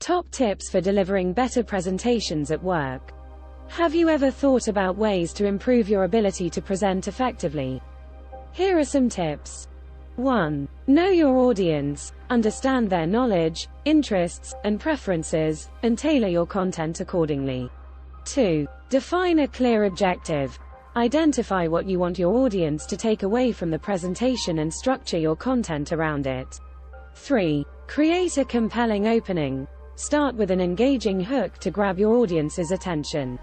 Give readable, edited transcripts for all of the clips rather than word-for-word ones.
Top tips for delivering better presentations at work. Have you ever thought about ways to improve your ability to present effectively? Here are some tips. 1. Know your audience, understand their knowledge, interests, and preferences, and tailor your content accordingly. 2. Define a clear objective. Identify what you want your audience to take away from the presentation and structure your content around it. 3. Create a compelling opening. Start with an engaging hook to grab your audience's attention.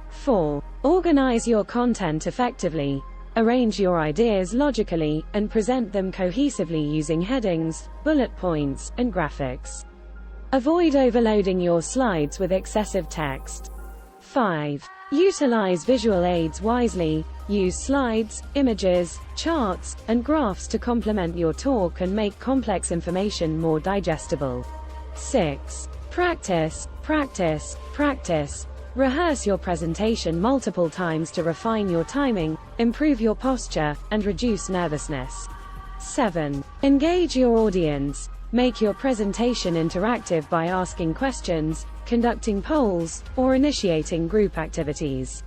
4. Organize your content effectively. Arrange your ideas logically, and present them cohesively using headings, bullet points, and graphics. Avoid overloading your slides with excessive text. 5. Utilize visual aids wisely. Use slides, images, charts, and graphs to complement your talk and make complex information more digestible. 6. Practice, practice, practice. Rehearse your presentation multiple times to refine your timing, improve your posture, and reduce nervousness. 7. Engage your audience. Make your presentation interactive by asking questions, conducting polls, or initiating group activities.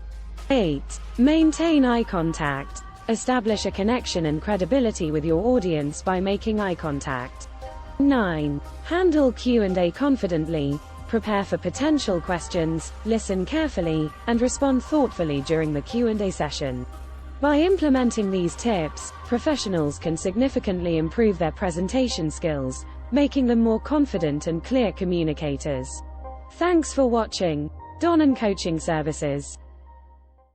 8. Maintain eye contact. Establish a connection and credibility with your audience by making eye contact. 9. Handle Q&A confidently. Prepare for potential questions, listen carefully, and respond thoughtfully during the Q&A session. By implementing these tips, professionals can significantly improve their presentation skills, making them more confident and clear communicators. Thanks for watching. Donna Coaching Services.